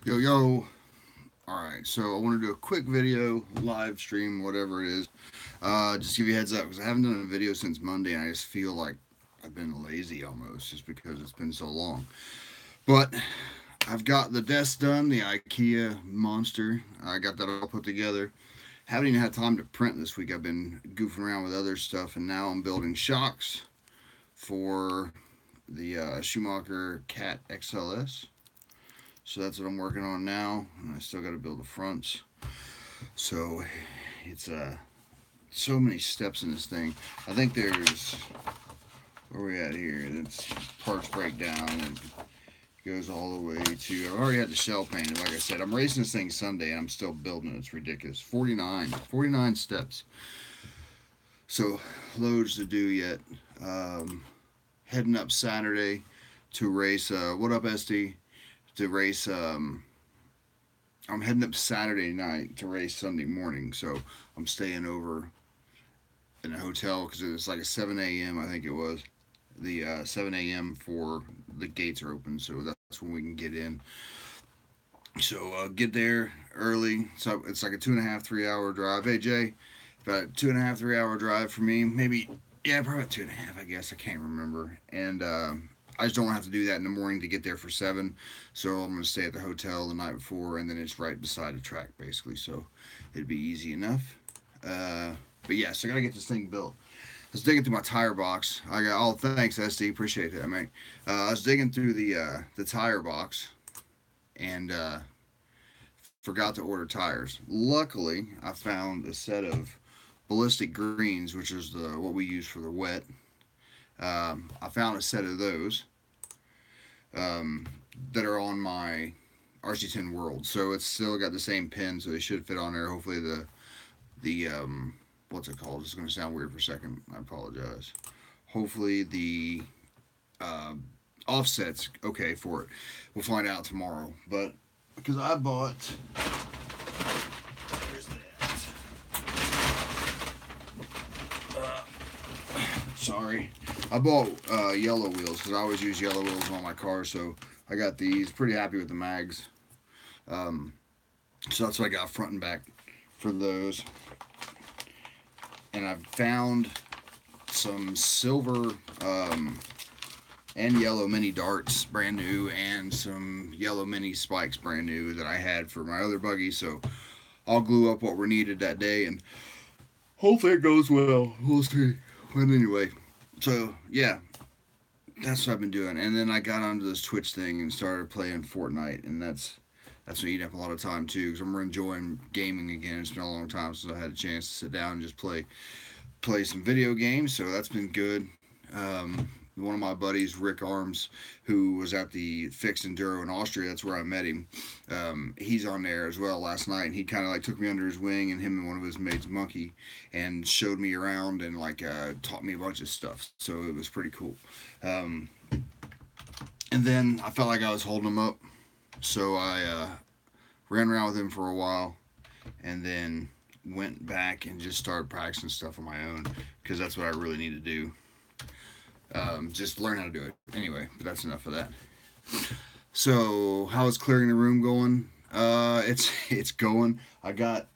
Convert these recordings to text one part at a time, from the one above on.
Yo, yo. Alright, so I want to do a quick video, live stream, whatever it is. Just give you a heads up because I haven't done a video since Monday and I just feel like I've been lazy almost just because it's been so long. But I've got the desk done, the IKEA monster. I got that all put together. Haven't even had time to print this week. I've been goofing around with other stuff and now I'm building shocks for the Schumacher Cat XLS. So that's what I'm working on now. And I still got to build the fronts. So it's so many steps in this thing. I think there's where we at here. That's parts breakdown and goes all the way to. I've already had the shell painted. Like I said, I'm racing this thing Sunday and I'm still building it. It's ridiculous. 49 steps. So loads to do yet. Heading up Saturday to race. What up, SD? To race. I'm heading up Saturday night to race Sunday morning. So I'm staying over in a hotel because it was like a 7 a.m. I think it was the 7 a.m. for the gates are open, so that's when we can get in. So get there early. So it's like a 2.5, 3 hour drive. Hey Jay, about 2.5, 3 hour drive for me. Maybe yeah, probably about 2.5. I guess I can't remember. And I just don't have to do that in the morning to get there for 7. So I'm gonna stay at the hotel the night before, and then it's right beside the track basically. So it'd be easy enough. Uh, but yeah, so I gotta get this thing built. I was digging through my tire box. I got thanks SD, appreciate that, mate. I was digging through the tire box and forgot to order tires. Luckily, I found a set of ballistic greens, which is the what we use for the wet. I found a set of those um, that are on my RC10 World, so it's still got the same pin, so they should fit on there. Hopefully the what's it called? It's going to sound weird for a second. I apologize. Hopefully the uh, offset's okay for it. We'll find out tomorrow. But because I bought, where's that? Sorry, I bought yellow wheels because I always use yellow wheels on my car. So I got these. Pretty happy with the mags. Um, so that's what I got front and back for those. And I've found some silver and yellow mini darts brand new and some yellow mini spikes brand new that I had for my other buggy. So I'll glue up what were needed that day and hopefully it goes well. We'll see. But anyway, so yeah, that's what I've been doing. And then I got onto this Twitch thing and started playing Fortnite, and that's been eating up a lot of time too because I'm enjoying gaming again. It's been a long time since I had a chance to sit down and just play some video games, so that's been good. One of my buddies, Rick Arms, who was at the Fixed Enduro in Austria, that's where I met him. He's on there as well last night, and he kind of like took me under his wing, and him and one of his mates, Monkey, and showed me around and like taught me a bunch of stuff. So it was pretty cool. Um, and then I felt like I was holding him up, so I ran around with him for a while, and then went back and just started practicing stuff on my own because that's what I really need to do. Just learn how to do it. Anyway, but that's enough of that. So, how is clearing the room going? It's going. I got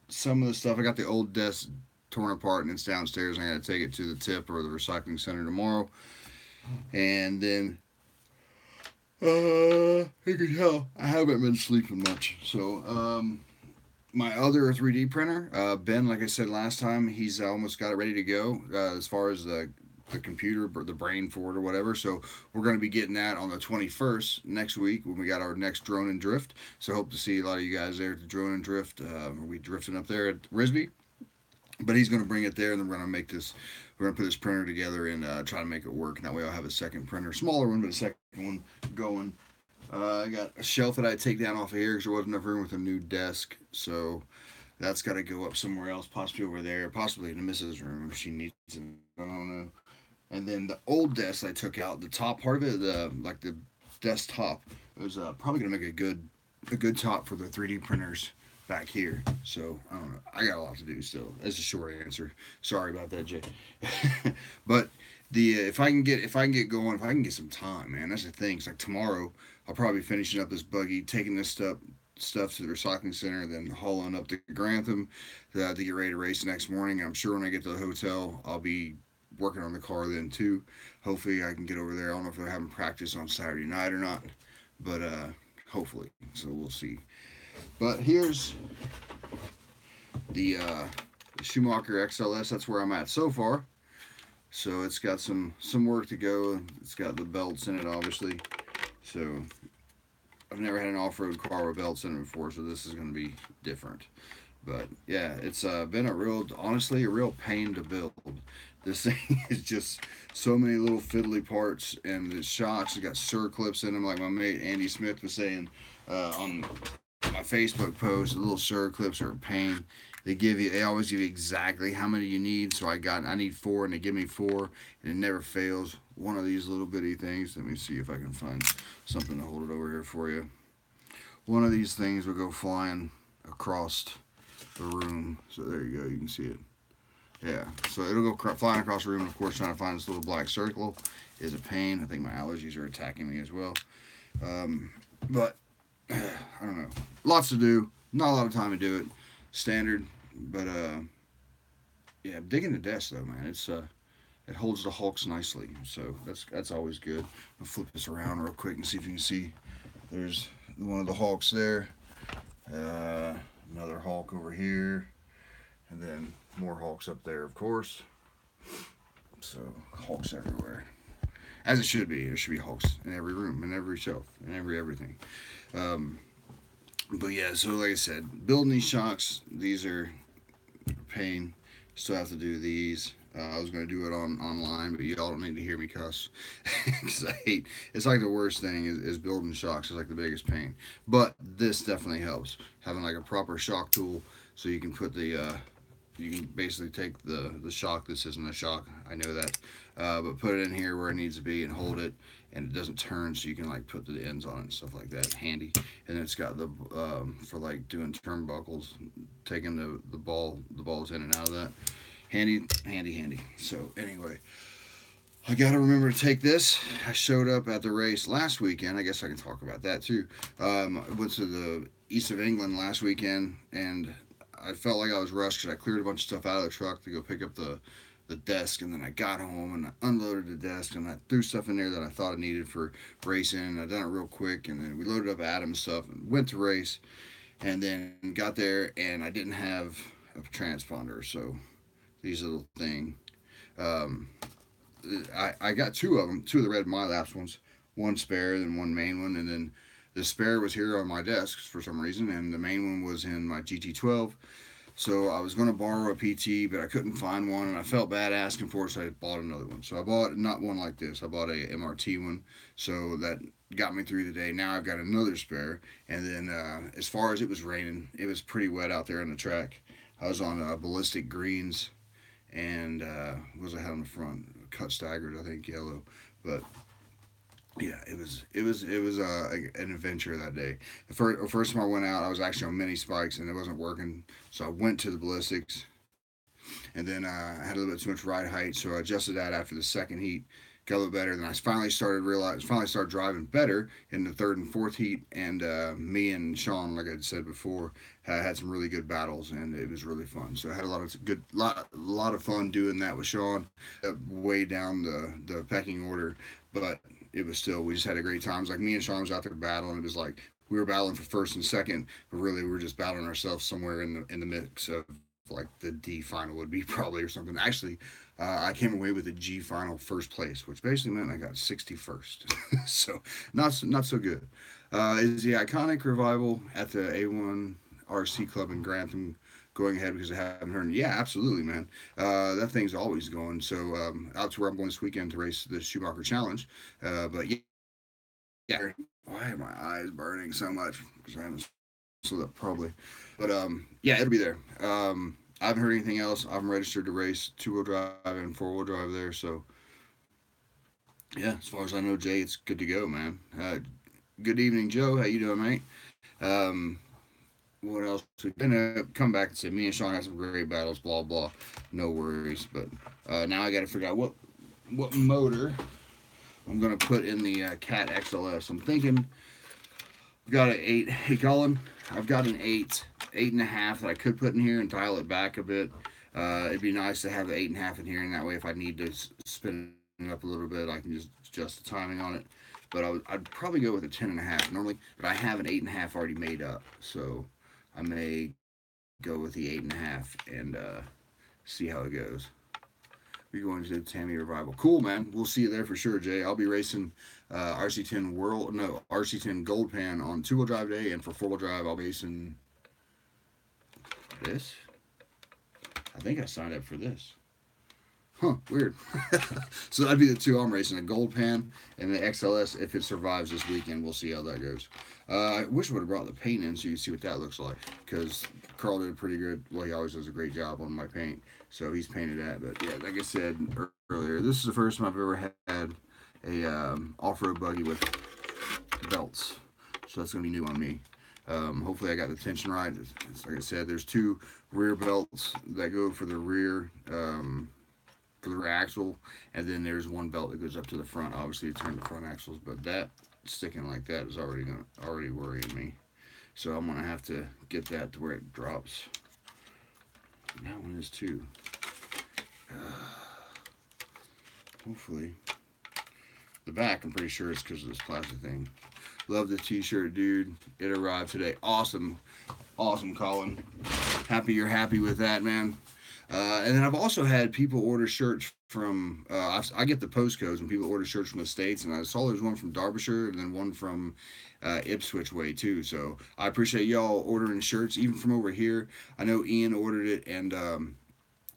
some of the stuff. I got the old desk torn apart and it's downstairs. And I got to take it to the tip or the recycling center tomorrow. And then, you can tell I haven't been sleeping much. So, my other 3D printer, Ben, like I said last time, he's almost got it ready to go as far as the computer, the brain for it or whatever. So we're going to be getting that on the 21st next week when we got our next drone and drift. So hope to see a lot of you guys there at the drone and drift. We drifting up there at Risby, but he's going to bring it there, and then we're going to make this. We're going to put this printer together and try to make it work. And that way I'll have a second printer, smaller one, but a second one going. I got a shelf that I take down off of here because there wasn't enough room with a new desk. So that's got to go up somewhere else, possibly over there, possibly in the missus' room if she needs it. I don't know. And then the old desk I took out, the top part of it, the desktop, it was probably gonna make a good top for the 3D printers back here. So I don't know. I got a lot to do still. That's a short answer. Sorry about that, Jay. But the if I can get going, if I can get some time, man, that's the thing. It's like tomorrow I'll probably be finishing up this buggy, taking this stuff to the recycling center, then hauling up to Grantham to get ready to race the next morning. I'm sure when I get to the hotel, I'll be working on the car then too. Hopefully, I can get over there. I don't know if they're having practice on Saturday night or not, but hopefully. So we'll see. But here's the Schumacher XLS. That's where I'm at so far. So it's got some work to go. It's got the belts in it, obviously. So I've never had an off-road car with belts in it before, so this is going to be different. But yeah, it's been honestly, a real pain to build. This thing is just so many little fiddly parts, and the shocks. It got circlips in them, like my mate Andy Smith was saying on my Facebook post. The little circlips are a pain. They always give you exactly how many you need. So I need 4, and they give me 4, and it never fails. One of these little bitty things. Let me see if I can find something to hold it over here for you. One of these things will go flying across the room. So there you go. You can see it. Yeah. So it'll go flying across the room. Of course, trying to find this little black circle is a pain. I think my allergies are attacking me as well. But I don't know. Lots to do. Not a lot of time to do it. Standard. But yeah, digging the desk though, man. It holds the hulks nicely. So that's always good. I'll flip this around real quick and see if you can see. There's one of the hulks there. Another hulk over here, and then more hulks up there, of course. So hulks everywhere, as it should be. There should be hulks in every room, in every shelf, in everything. Um, but yeah, so like I said, building these shocks, these are pain. Still have to do these. I was going to do it online, but y'all don't need to hear me cuss because I hate. It's like the worst thing is building shocks. It's like the biggest pain. But this definitely helps, having like a proper shock tool, so you can put you can basically take the shock. This isn't a shock, I know that, but put it in here where it needs to be and hold it, and it doesn't turn, so you can like put the ends on it and stuff like that. Handy. And it's got the for like doing turnbuckles, taking the balls in and out of that. Handy. So anyway, I gotta remember to take this. I showed up at the race last weekend. I guess I can talk about that too. I went to the East of England last weekend, and I felt like I was rushed because I cleared a bunch of stuff out of the truck to go pick up the desk, and then I got home and I unloaded the desk, and I threw stuff in there that I thought I needed for racing, and I done it real quick, and then we loaded up Adam's stuff and went to race, and then got there and I didn't have a transponder, so these little thing. Um, I got 2 of them, 2 of the Red My Laps ones, one spare and one main one, and then the spare was here on my desk for some reason, and the main one was in my GT12. So I was going to borrow a PT, but I couldn't find one, and I felt bad asking for it, so I bought another one. So I bought not one like this. I bought a MRT one, so that got me through the day. Now I've got another spare, and then as far as it was raining, it was pretty wet out there on the track. I was on ballistic greens, and what was I had on the front? Cut staggered, I think, yellow. But yeah, it was an adventure that day. The first time I went out, I was actually on mini spikes and it wasn't working, so I went to the ballistics, and then I had a little bit too much ride height, so I adjusted that after the second heat. Got a little better. Then I finally started driving better in the third and fourth heat. And me and Sean, like I said before, had some really good battles, and it was really fun. So I had a lot of fun doing that with Sean, way down the pecking order, but it was still, we just had a great time. It was like me and Sean was out there battling. It was like we were battling for first and second, but really we were just battling ourselves somewhere in the mix of like the D final would be probably or something. Actually, I came away with a G final first place, which basically meant I got 61st. So not so good. Is the Iconic Revival at the A1 RC Club in Grantham going ahead because I haven't heard? Yeah, absolutely, man. That thing's always going. So out to where I'm going this weekend to race the Schumacher Challenge. But yeah, why are my eyes burning so much? Because I haven't slept up probably. But yeah, it'll be there. I haven't heard anything else. I'm registered to race 2-wheel drive and 4-wheel drive there. So yeah, as far as I know, Jay, it's good to go, man. Good evening, Joe. How you doing, mate? Um, what else? We're gonna come back and say me and Sean had some great battles. Blah blah. No worries. But now I got to figure out what motor I'm gonna put in the Cat XLS. I'm thinking got an 8. Hey, Colin, I've got an 8.5 that I could put in here and dial it back a bit. It'd be nice to have an 8.5 in here, and that way, if I need to spin it up a little bit, I can just adjust the timing on it. But I'd probably go with a 10.5 normally, but I have an 8.5 already made up, so I may go with the 8.5 and see how it goes. We're going to the Tammy Revival. Cool, man. We'll see you there for sure, Jay. I'll be racing RC10 Gold Pan on 2-wheel drive day, and for 4-wheel drive, I'll be racing this. I think I signed up for this. Huh, weird. So that'd be the two I'm racing, a Gold Pan and the XLS. If it survives this weekend, we'll see how that goes. I wish I would have brought the paint in so you can see what that looks like, because Carl did a pretty good, well, he always does a great job on my paint, so he's painted that. But yeah, like I said earlier, this is the first time I've ever had a off-road buggy with belts, so that's going to be new on me. Hopefully I got the tension right. Like I said, there's two rear belts that go for the rear axle, and then there's one belt that goes up to the front, obviously to turn the front axles. But that sticking like that is already worrying me. So I'm gonna have to get that to where it drops. That one is too. Hopefully, the back I'm pretty sure it's because of this plastic thing. Love the t-shirt, dude. It arrived today. Awesome, awesome, Colin. Happy you're happy with that, man. And then I've also had people order shirts from. I get the postcodes when people order shirts from the states, and I saw there's one from Derbyshire and then one from Ipswich way too. So I appreciate y'all ordering shirts even from over here. I know Ian ordered it, and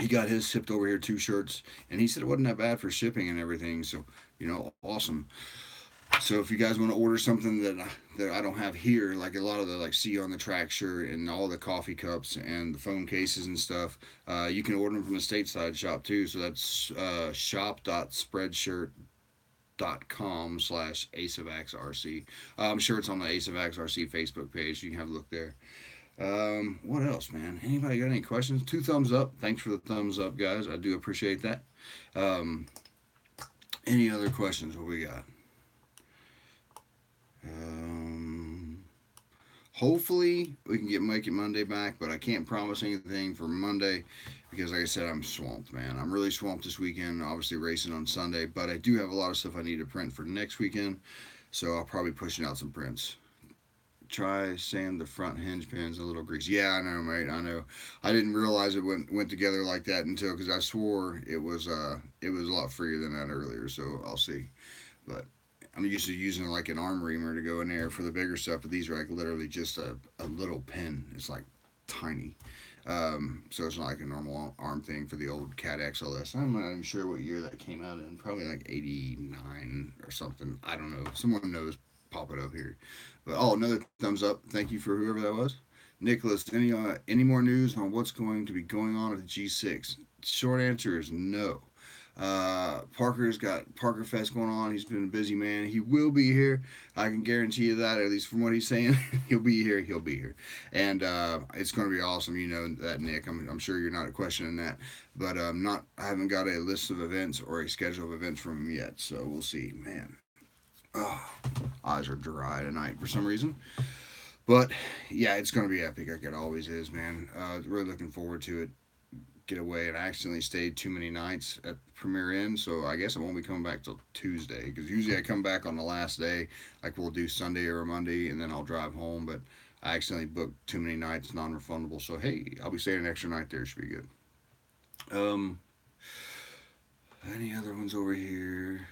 he got his shipped over here, 2 shirts, and he said it wasn't that bad for shipping and everything. So awesome. So if you guys want to order something that I don't have here, like a lot of the like see you on the track shirt and all the coffee cups and the phone cases and stuff, you can order them from the stateside shop too. So that's shop.spreadshirt.com/AceofAxeRC. I'm sure it's on the Ace of Axe RC Facebook page. You can have a look there. What else, man? Anybody got any questions? 2 thumbs up. Thanks for the thumbs up, guys. I do appreciate that. Um, any other questions? What we got? Um, Hopefully we can make it Monday back, but I can't promise anything for Monday because, like I said, I'm swamped, man. I'm really swamped this weekend. Obviously racing on Sunday, but I do have a lot of stuff I need to print for next weekend, so I'll probably pushing out some prints. Try sand the front hinge pins a little grease. Yeah, I know, mate. I know. I didn't realize it went together like that until because I swore it was a lot freer than that earlier. So I'll see, but I'm used to using like an arm reamer to go in there for the bigger stuff, but these are like literally just a little pin. It's like tiny. So it's not like a normal arm thing for the old Cat XLS. I'm not even sure what year that came out in. Probably like 89 or something. I don't know. Someone knows. Pop it up here. But another thumbs up. Thank you for whoever that was. Nicholas, any more news on what's going to be going on at the G6? Short answer is no. Parker's got Parker Fest going on. He's been a busy man. He will be here. I can guarantee you that, at least from what he's saying. He'll be here. He'll be here. And it's going to be awesome. You know that, Nick. I'm sure you're not questioning that. But I haven't got a list of events or a schedule of events from him yet. So we'll see. Man. Oh, eyes are dry tonight for some reason. But yeah, it's going to be epic like it always is, man. Really looking forward to it. Get away, and I accidentally stayed too many nights at Premier Inn, so I guess I won't be coming back till Tuesday. Because usually I come back on the last day, like we'll do Sunday or Monday, and then I'll drive home. But I accidentally booked too many nights, non-refundable. So hey, I'll be staying an extra night there. Should be good. Um, any other ones over here?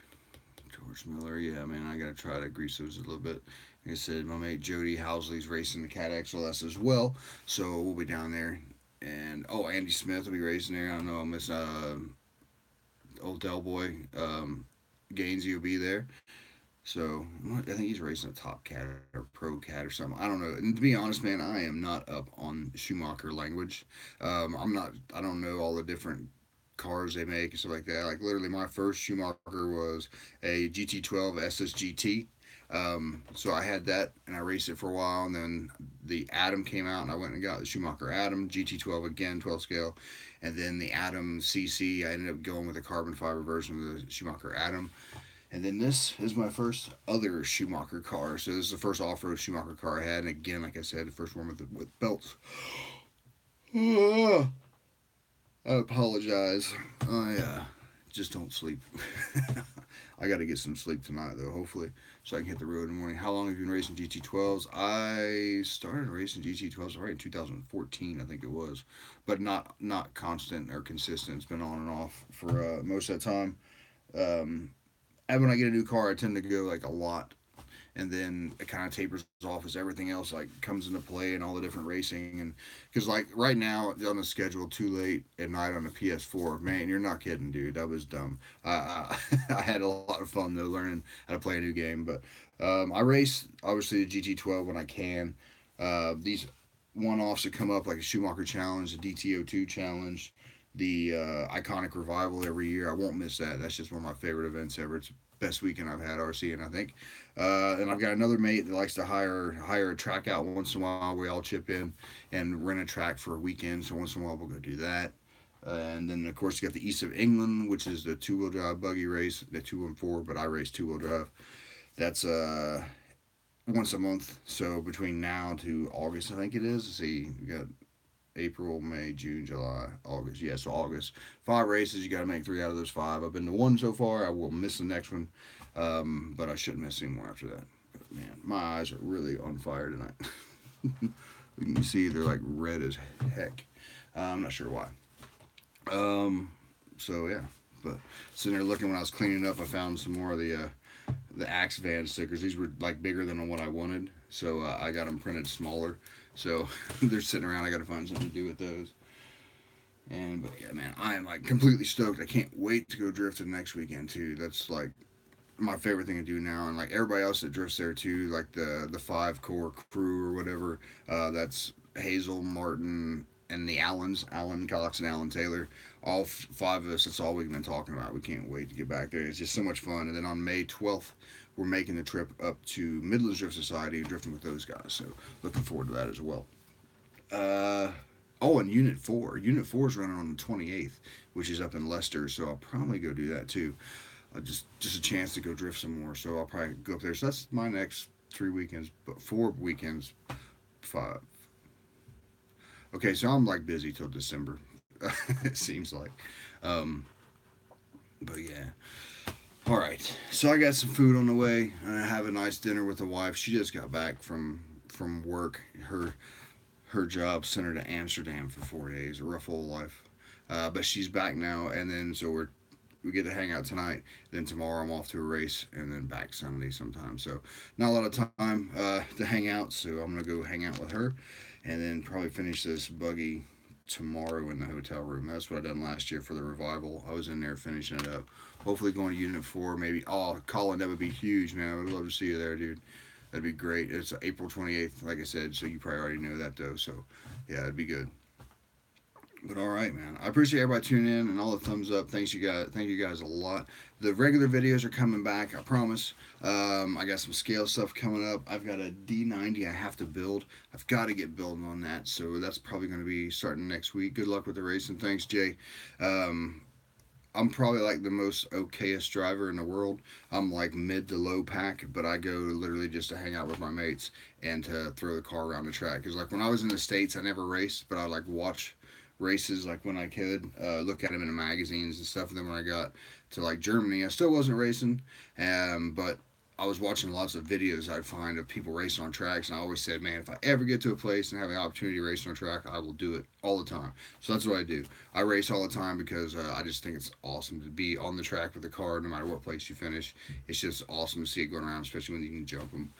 George Miller, yeah, man, I gotta try to grease those a little bit. Like I said, my mate Jody Housley's racing the Cat XLS as well, so we'll be down there. And Andy Smith will be racing there. I don't know, I'll miss old Del Boy. Gainsey will be there. So I think he's racing a Top Cat or Pro Cat or something. I don't know. And to be honest, man, I am not up on Schumacher language. I'm not. I don't know all the different cars they make and stuff like that. Like literally, my first Schumacher was a GT12 SSGT. So I had that and I raced it for a while, and then the Atom came out, and I went and got the Schumacher Atom GT12 again, 12 scale, and then the Atom CC. I ended up going with a carbon fiber version of the Schumacher Atom, And then this is my first other Schumacher car. So this is the first off-road Schumacher car I had. And again, like I said, the first one with belts. I apologize. I just don't sleep. I got to get some sleep tonight, though, hopefully, so I can hit the road in the morning. How long have you been racing GT12s? I started racing GT12s right in 2014, I think it was, but not constant or consistent. It's been on and off for most of that time. Um, and when I get a new car, I tend to go like a lot, and then it kind of tapers off as everything else like comes into play and all the different racing. And because like right now on the schedule too late at night on the PS4, man, you're not kidding, dude. That was dumb. I had a lot of fun though learning how to play a new game. But I race obviously the GT12 when I can. These one-offs that come up like a Schumacher Challenge, the DTO2 Challenge, the Iconic Revival every year. I won't miss that. That's just one of my favorite events ever. It's the best weekend I've had RCing, I think. And I've got another mate that likes to hire a track out once in a while. We all chip in and rent a track for a weekend. So once in a while we'll go do that. And then of course you got the East of England, which is the two-wheel drive buggy race, the 214. But I race two-wheel drive. That's once a month. So between now to August, I think it is. Let's see, we got April, May, June, July, August. Yeah, so August. 5 races. You got to make 3 out of those 5. I've been to 1 so far. I will miss the next one, but I shouldn't miss any more after that. But man, my eyes are really on fire tonight. You can see they're like red as heck. I'm not sure why. Um, so yeah, but sitting there looking when I was cleaning up, I found some more of the Axe Van stickers. These were like bigger than what I wanted, so I got them printed smaller. So they're sitting around. I got to find something to do with those. And but yeah, man, I am like completely stoked. I can't wait to go drifting next weekend too. That's like my favorite thing to do now, and like everybody else that drifts there too, like the 5 core crew or whatever. That's Hazel, Martin, and the Allens, Allen Cox and Alan Taylor. All 5 of us. That's all we've been talking about. We can't wait to get back there. It's just so much fun. And then on May 12th, we're making the trip up to Midlands Drift Society and drifting with those guys. So looking forward to that as well. Uh, oh, and Unit 4. Unit 4 is running on the 28th, which is up in Leicester. So I'll probably go do that too. Just a chance to go drift some more. So I'll probably go up there. So that's my next 3 weekends, but 4 weekends, 5. Okay, so I'm like busy till December. It seems like. Um, but yeah. All right. So I got some food on the way, and I have a nice dinner with the wife. She just got back from work. Her job sent her to Amsterdam for 4 days. A rough old life. But she's back now, and then so we get to hang out tonight. Then tomorrow I'm off to a race, and then back Sunday sometime. So not a lot of time to hang out. So I'm gonna go hang out with her, and then probably finish this buggy tomorrow in the hotel room. That's what I done last year for the revival. I was in there finishing it up. Hopefully going to Unit 4. Maybe. Oh, Colin, that would be huge, man. I would love to see you there, dude. That'd be great. It's April 28th, like I said. So you probably already know that though. So yeah, it'd be good. But all right, man. I appreciate everybody tuning in and all the thumbs up. Thanks you guys. Thank you guys a lot. The regular videos are coming back. I promise. I got some scale stuff coming up. I've got a D90 I have to build. I've got to get building on that. So that's probably going to be starting next week. Good luck with the racing. Thanks, Jay. Um, I'm probably like the most okayest driver in the world. I'm like mid to low pack, but I go literally just to hang out with my mates and to throw the car around the track. Because like when I was in the States, I never raced, but I like watch races like when I could, look at them in the magazines and stuff. And then when I got to like Germany, I still wasn't racing, but I was watching lots of videos I'd find of people racing on tracks, and I always said, man, if I ever get to a place and have the opportunity to race on a track, I will do it all the time. So that's what I do. I race all the time because I just think it's awesome to be on the track with the car, no matter what place you finish. It's just awesome to see it going around, especially when you can jump them.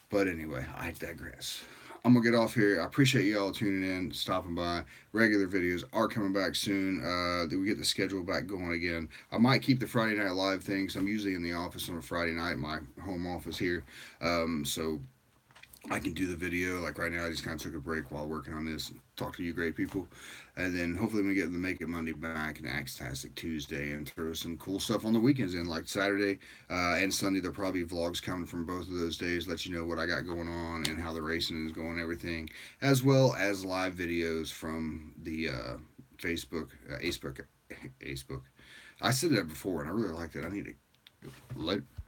But anyway, I digress. I'm gonna get off here. I appreciate you all tuning in, stopping by. Regular videos are coming back soon. We get the schedule back going again. I might keep the Friday Night Live things. I'm usually in the office on a Friday night, my home office here. So I can do the video. Like right now, I just kind of took a break while working on this. Talk to you great people. And then hopefully we get to make it Monday back and Axtastic Tuesday and throw some cool stuff on the weekends in. Like Saturday and Sunday, there'll probably be vlogs coming from both of those days. Let you know what I got going on and how the racing is going and everything. As well as live videos from the Facebook, Facebook. I said that before and I really liked it. I need to Later.